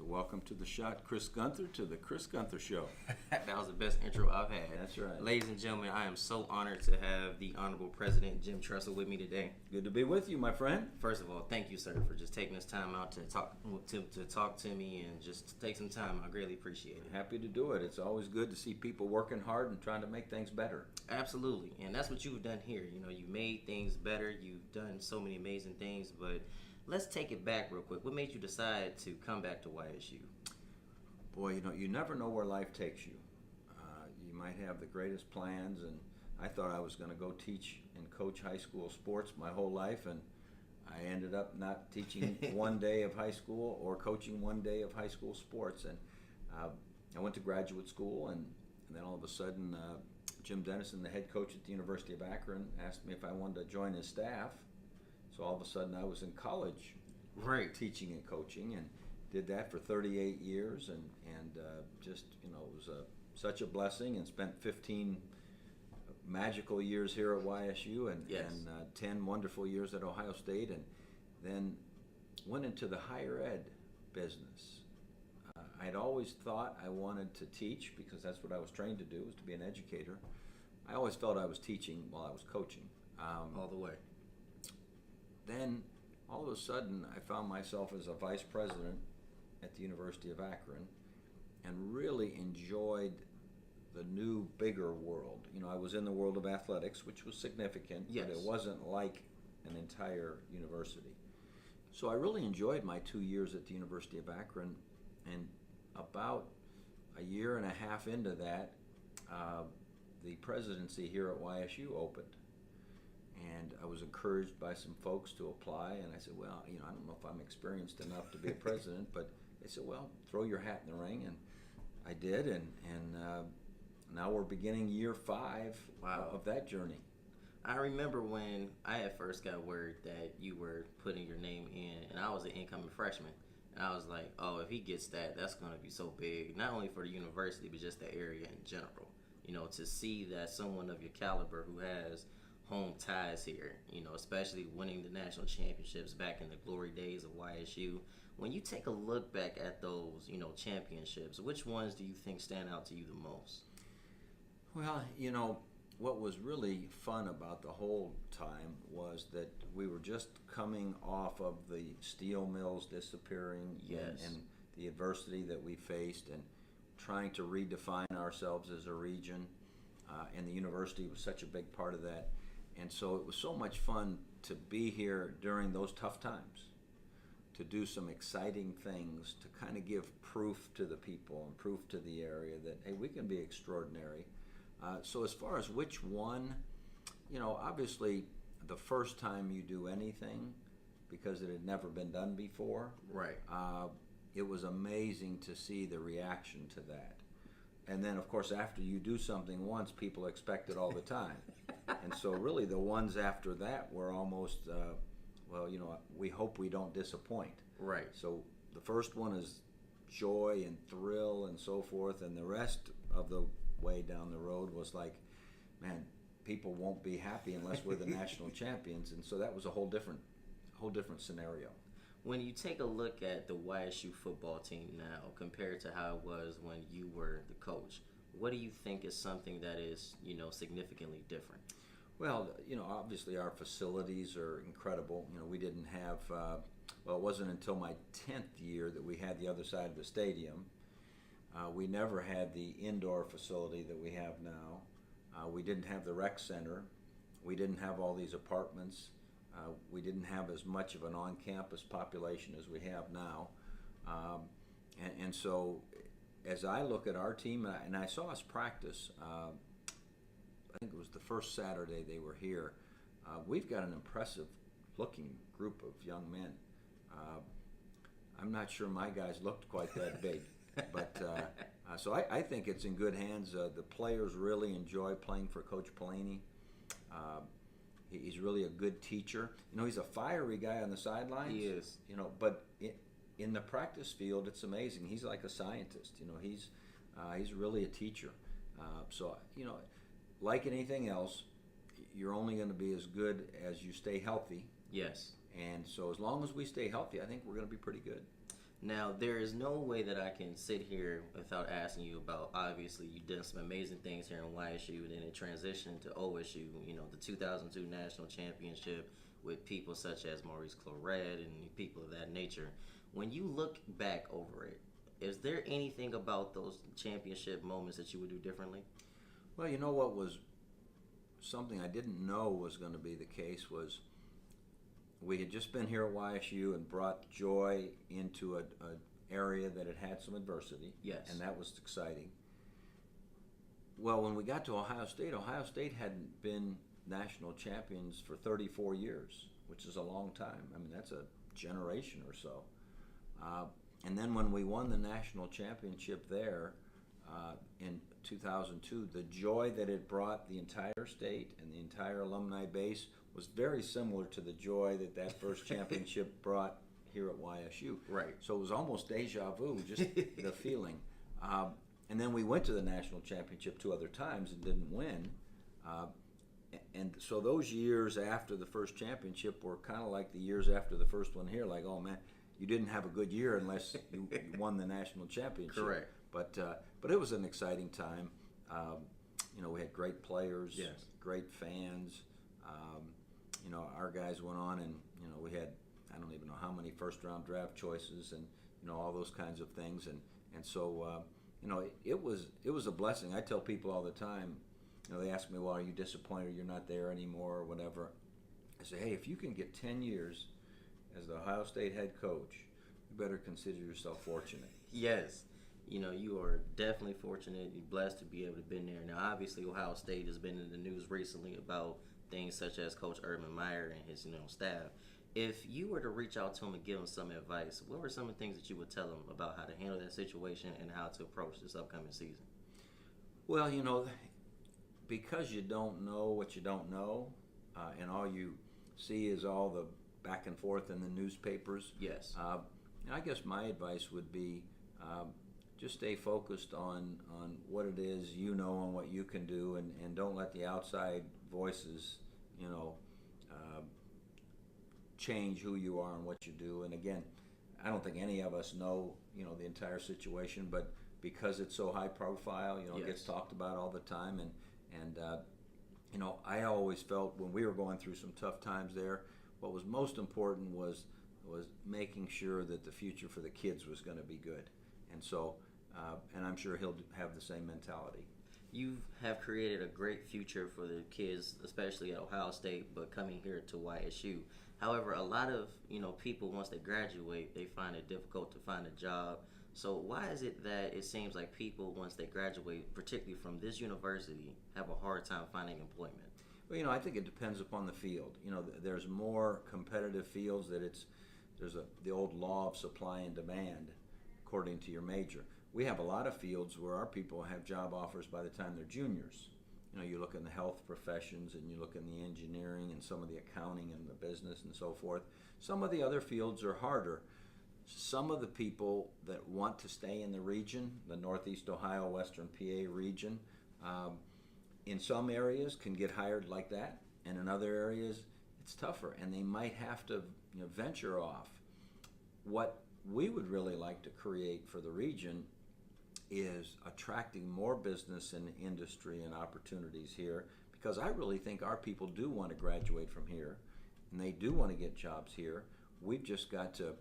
welcome to the shot, Chris Gunther, to the Chris Gunther Show. That was the best intro I've had. That's right. Ladies and gentlemen, I am so honored to have the Honorable President Jim Tressel with me today. Good to be with you, my friend. First of all, thank you, sir, for just taking this time out to talk to me and just take some time. I greatly appreciate it. Happy to do it. It's always good to see people working hard and trying to make things better. Absolutely, and that's what you've done here. You know, you made things better. You've done so many amazing things, but let's take it back real quick. What made you decide to come back to YSU? Boy, you never know where life takes you. You might have the greatest plans, and I thought I was going to go teach and coach high school sports my whole life, and I ended up not teaching one day of high school or coaching one day of high school sports. And I went to graduate school, and then all of a sudden, Jim Dennison, the head coach at the University of Akron, asked me if I wanted to join his staff. So all of a sudden, I was in college, right, teaching and coaching, and did that for 38 years, and just it was such a blessing, and spent 15 magical years here at YSU, and 10 wonderful years at Ohio State, and then went into the higher ed business. I'd always thought I wanted to teach because that's what I was trained to do, was to be an educator. I always felt I was teaching while I was coaching. All the way. Then, all of a sudden, I found myself as a vice president at the University of Akron and really enjoyed the new, bigger world. I was in the world of athletics, which was significant, yes, but it wasn't like an entire university. So I really enjoyed my 2 years at the University of Akron, and about a year and a half into that, the presidency here at YSU opened. And I was encouraged by some folks to apply, and I said, well, I don't know if I'm experienced enough to be a president, but they said, well, throw your hat in the ring, and I did, and now we're beginning year 5 of that journey. I remember when I had first got word that you were putting your name in, and I was an incoming freshman, and I was like, oh, if he gets that, that's going to be so big, not only for the university, but just the area in general. To see that someone of your caliber who has home ties here, especially winning the national championships back in the glory days of YSU. When you take a look back at those, championships, which ones do you think stand out to you the most? Well, what was really fun about the whole time was that we were just coming off of the steel mills disappearing, yes, and the adversity that we faced, and trying to redefine ourselves as a region, and the university was such a big part of that. And so it was so much fun to be here during those tough times, to do some exciting things, to kind of give proof to the people and proof to the area that, hey, we can be extraordinary. So as far as which one, obviously the first time you do anything, because it had never been done before, right, it was amazing to see the reaction to that. And then, of course, after you do something once, people expect it all the time. And so really the ones after that were almost, we hope we don't disappoint. Right. So the first one is joy and thrill and so forth, and the rest of the way down the road was like, man, people won't be happy unless we're the national champions. And so that was a whole different scenario. When you take a look at the YSU football team now compared to how it was when you were the coach, what do you think is something that is, significantly different? Well, obviously our facilities are incredible. We didn't have, it wasn't until my 10th year that we had the other side of the stadium. We never had the indoor facility that we have now. We didn't have the rec center. We didn't have all these apartments. We didn't have as much of an on-campus population as we have now. And so as I look at our team, and I saw us practice, I think it was the first Saturday they were here, we've got an impressive looking group of young men. I'm not sure my guys looked quite that big, but so I think it's in good hands. The players really enjoy playing for Coach Pelini. He's really a good teacher. He's a fiery guy on the sidelines. He is. But in the practice field, it's amazing. He's like a scientist. He's really a teacher. So like anything else, you're only going to be as good as you stay healthy. Yes. And so as long as we stay healthy, I think we're going to be pretty good. Now, there is no way that I can sit here without asking you about, obviously, you've done some amazing things here in YSU, and then it transitioned to OSU, the 2002 National Championship with people such as Maurice Claret and people of that nature. When you look back over it, is there anything about those championship moments that you would do differently? Well, you know what was something I didn't know was going to be the case was we had just been here at YSU and brought joy into an area that had some adversity. Yes. And that was exciting. Well, when we got to Ohio State hadn't been national champions for 34 years, which is a long time. I mean, that's a generation or so. And then when we won the national championship there in 2002, the joy that it brought the entire state and the entire alumni base was very similar to the joy that first championship brought here at YSU. Right. So it was almost deja vu, just the feeling. And then we went to the national championship 2 other times and didn't win. And so those years after the first championship were kind of like the years after the first one here, like, oh man, you didn't have a good year unless you won the national championship. Correct. But it was an exciting time. We had great players, yes, great fans. Our guys went on and, we had, I don't even know how many first-round draft choices and, all those kinds of things. And so, it was a blessing. I tell people all the time, they ask me, well, are you disappointed you're not there anymore or whatever? I say, hey, if you can get 10 years as the Ohio State head coach, you better consider yourself fortunate. Yes. You are definitely fortunate. You're blessed to be able to have been there. Now, obviously, Ohio State has been in the news recently about things such as Coach Urban Meyer and his staff. If you were to reach out to him and give him some advice, what were some of the things that you would tell him about how to handle that situation and how to approach this upcoming season? Well, because you don't know what you don't know, and all you see is all the back and forth in the newspapers. Yes. I guess my advice would be just stay focused on what it is and what you can do, and don't let the outside voices, change who you are and what you do. And again, I don't think any of us know, the entire situation, but because it's so high profile, yes, it gets talked about all the time. And I always felt when we were going through some tough times there, what was most important was making sure that the future for the kids was going to be good. And so, and I'm sure he'll have the same mentality. You have created a great future for the kids, especially at Ohio State, but coming here to YSU. However, a lot of people, once they graduate, they find it difficult to find a job. So why is it that it seems like people, once they graduate, particularly from this university, have a hard time finding employment? Well, I think it depends upon the field. There's more competitive fields there's the old law of supply and demand according to your major. We have a lot of fields where our people have job offers by the time they're juniors. You look in the health professions and you look in the engineering and some of the accounting and the business and so forth. Some of the other fields are harder. Some of the people that want to stay in the region, the Northeast Ohio, Western PA region, in some areas can get hired like that, and in other areas it's tougher, and they might have to venture off. What we would really like to create for the region is attracting more business and industry and opportunities here, because I really think our people do want to graduate from here and they do want to get jobs here. We've just got to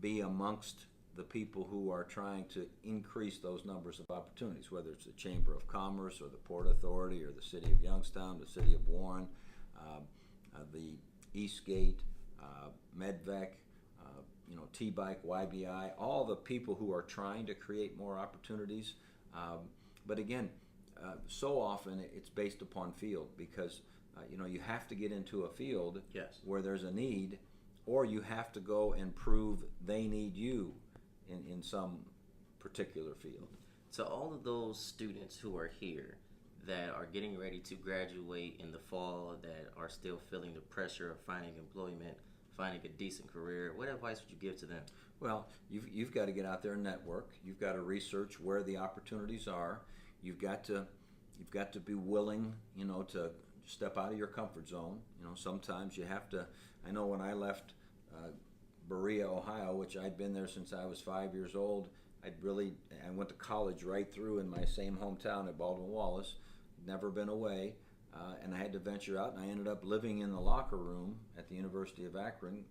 be amongst the people who are trying to increase those numbers of opportunities, whether it's the Chamber of Commerce or the Port Authority or the City of Youngstown, the City of Warren, the Eastgate, MedVec, T-Bike, YBI, all the people who are trying to create more opportunities. But again, so often it's based upon field, because you have to get into a field, yes, where there's a need, or you have to go and prove they need you in some particular field. To all of those students who are here that are getting ready to graduate in the fall, that are still feeling the pressure of finding employment, finding a decent career, what advice would you give to them? Well, you've got to get out there and network. You've got to research where the opportunities are. You've got to be willing, to step out of your comfort zone. Sometimes you have to. I know when I left Berea, Ohio, which I'd been there since I was 5 years old. I went to college right through in my same hometown at Baldwin Wallace, never been away, and I had to venture out, and I ended up living in the locker room at the University of Akron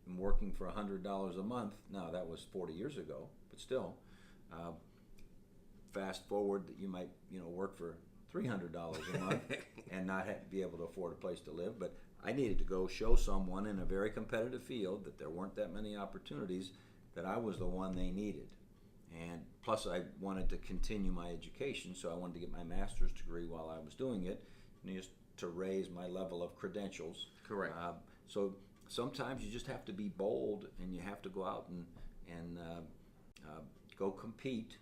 and working for $100 a month. Now, that was 40 years ago, but still, fast forward that you might, work for $300 a month and not be able to afford a place to live, but I needed to go show someone in a very competitive field that there weren't that many opportunities, that I was the one they needed. And plus I wanted to continue my education, so I wanted to get my master's degree while I was doing it, just to raise my level of credentials. Correct. So sometimes you just have to be bold, and you have to go out and go compete.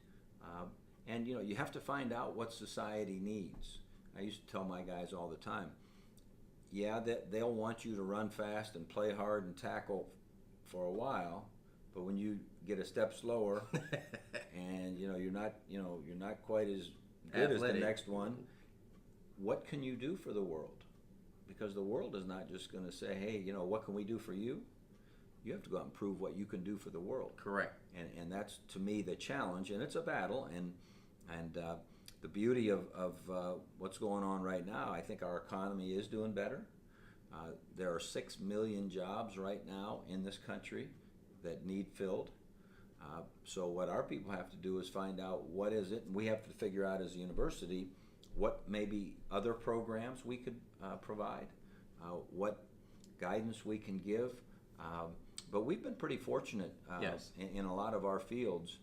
And you have to find out what society needs. I used to tell my guys all the time, yeah, that they'll want you to run fast and play hard and tackle for a while, but when you get a step slower and you're not quite as good as the next one, what can you do for the world? Because the world is not just going to say, hey, what can we do for you? You have to go out and prove what you can do for the world. Correct. And that's, to me, the challenge, and it's a battle. And the beauty of what's going on right now, I think our economy is doing better. There are 6 million jobs right now in this country that need filled. So what our people have to do is find out what is it, and we have to figure out as a university what maybe other programs we could provide, what guidance we can give. But we've been pretty fortunate Yes. in a lot of our fields.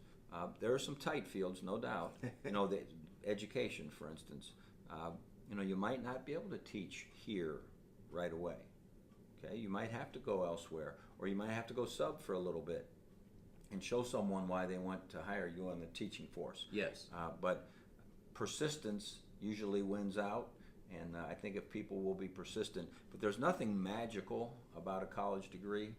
There are some tight fields, no doubt. The education, for instance. You might not be able to teach here right away. Okay, you might have to go elsewhere, or you might have to go sub for a little bit and show someone why they want to hire you on the teaching force. Yes. But persistence usually wins out, and I think if people will be persistent, but there's nothing magical about a college degree.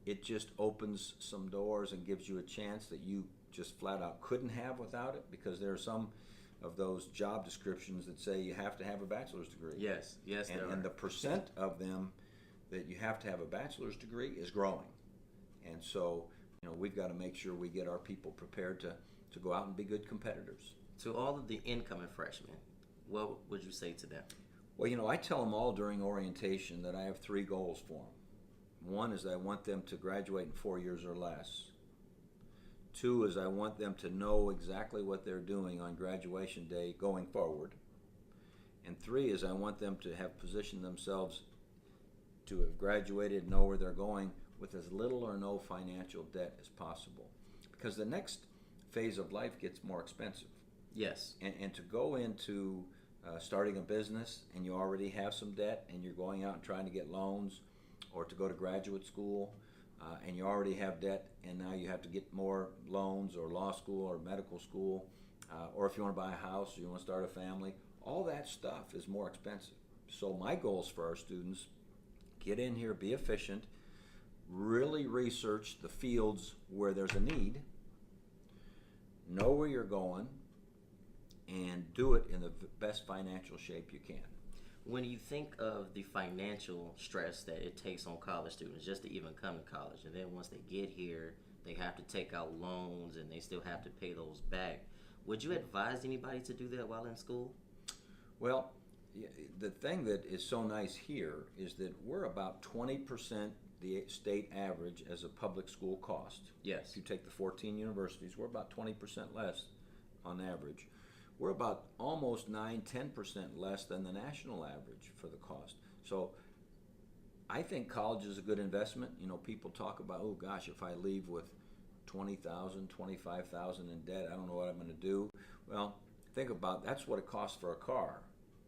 It just opens some doors and gives you a chance that you just flat out couldn't have without it, because there are some of those job descriptions that say you have to have a bachelor's degree. Yes, And the percent of them that you have to have a bachelor's degree is growing. And so, we've got to make sure we get our people prepared to go out and be good competitors. To all of the incoming freshmen, what would you say to them? Well, I tell them all during orientation that I have 3 goals for them. One is I want them to graduate in 4 years or less. 2 is I want them to know exactly what they're doing on graduation day going forward. And 3 is I want them to have positioned themselves to have graduated, know where they're going with as little or no financial debt as possible. Because the next phase of life gets more expensive. Yes. And to go into starting a business and you already have some debt and you're going out and trying to get loans, or to go to graduate school and you already have debt and now you have to get more loans, or law school or medical school, or if you want to buy a house or you want to start a family, all that stuff is more expensive. So my goals for our students: get in here, be efficient, really research the fields where there's a need, know where you're going, and do it in the best financial shape you can. When you think of the financial stress that it takes on college students just to even come to college, and then once they get here, they have to take out loans and they still have to pay those back, would you advise anybody to do that while in school? Well, the thing that is so nice here is that we're about 20% the state average as a public school cost. Yes. If you take the 14 universities, we're about 20% less on average. We're about almost 9-10% less than the national average for the cost. So I think college is a good investment. People talk about, oh gosh, if I leave with $20,000, $25,000 in debt, I don't know what I'm going to do. Well, think about that's what it costs for a car.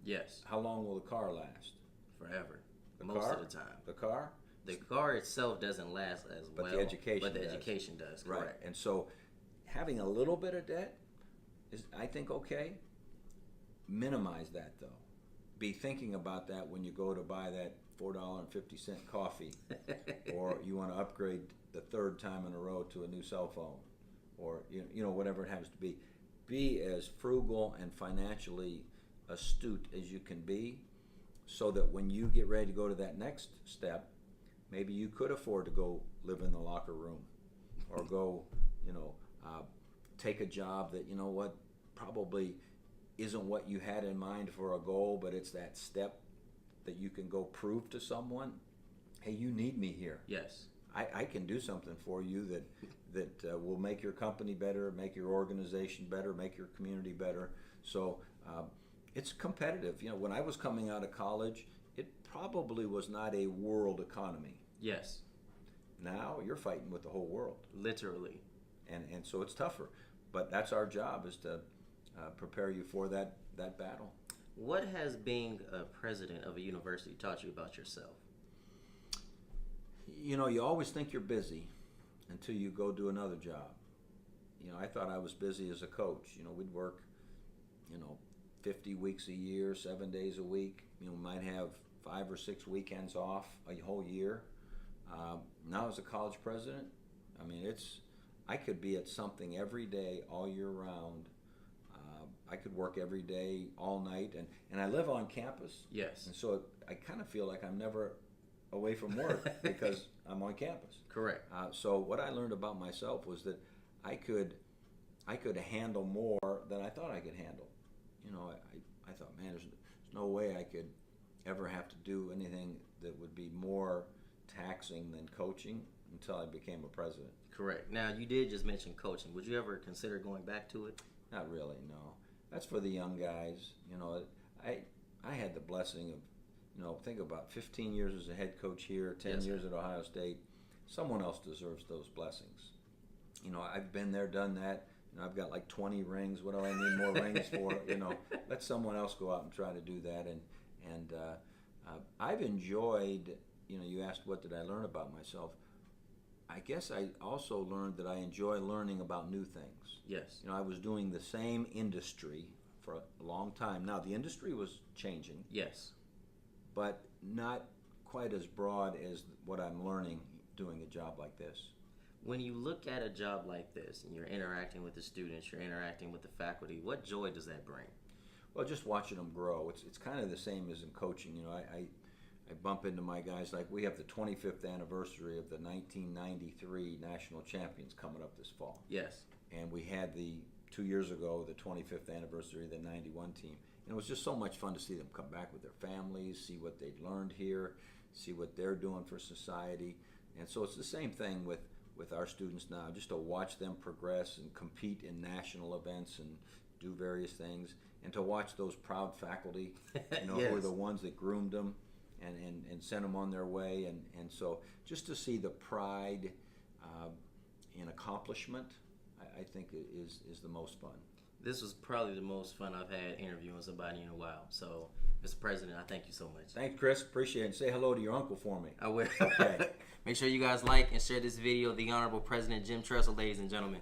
Yes. How long will the car last? Forever. The Most car? of the time. The car? The car itself doesn't last as But well. the education But the does. education does. Right. Correct. And so having a little bit of debt is, I think, okay. Minimize that, though. Be thinking about that when you go to buy that $4.50 coffee, or you want to upgrade the 3rd time in a row to a new cell phone, or whatever it happens to be. Be as frugal and financially astute as you can be, so that when you get ready to go to that next step, maybe you could afford to go live in the locker room, or go, take a job that, probably isn't what you had in mind for a goal, but it's that step that you can go prove to someone, hey, you need me here. Yes. I can do something for you that will make your company better, make your organization better, make your community better. So it's competitive. When I was coming out of college, it probably was not a world economy. Yes. Now you're fighting with the whole world. Literally. And so it's tougher. But that's our job, is to prepare you for that battle. What has being a president of a university taught you about yourself? You always think you're busy until you go do another job. I thought I was busy as a coach. We'd work, 50 weeks a year, 7 days a week. We might have 5 or 6 weekends off a whole year. Now as a college president, I could be at something every day, all year round. I could work every day, all night, and I live on campus. Yes. And so I kind of feel like I'm never away from work because I'm on campus. Correct. So what I learned about myself was that I could handle more than I thought I could handle. I thought, man, there's no way I could ever have to do anything that would be more taxing than coaching until I became a president. Correct. Now, you did just mention coaching. Would you ever consider going back to it? Not really, no. That's for the young guys. I had the blessing of, think about 15 years as a head coach here, 10 Yes, years at Ohio State. Someone else deserves those blessings. I've been there, done that. I've got like 20 rings. What do I need more rings for? Let someone else go out and try to do that. And I've enjoyed, you asked what did I learn about myself. I guess I also learned that I enjoy learning about new things. Yes. I was doing the same industry for a long time. Now, the industry was changing. Yes. But not quite as broad as what I'm learning doing a job like this. When you look at a job like this and you're interacting with the students, you're interacting with the faculty, what joy does that bring? Well, just watching them grow. It's kind of the same as in coaching. I bump into my guys, like we have the 25th anniversary of the 1993 national champions coming up this fall. Yes. And we had 2 years ago, the 25th anniversary of the 91 team. And it was just so much fun to see them come back with their families, see what they'd learned here, see what they're doing for society. And so it's the same thing with our students now, just to watch them progress and compete in national events and do various things, and to watch those proud faculty, Yes. who are the ones that groomed them and sent them on their way. And so just to see the pride in accomplishment, I think is the most fun. This was probably the most fun I've had interviewing somebody in a while. So, Mr. President, I thank you so much. Thanks, Chris. Appreciate it. And say hello to your uncle for me. I will. Okay. Make sure you guys like and share this video of the Honorable President Jim Tressel, ladies and gentlemen.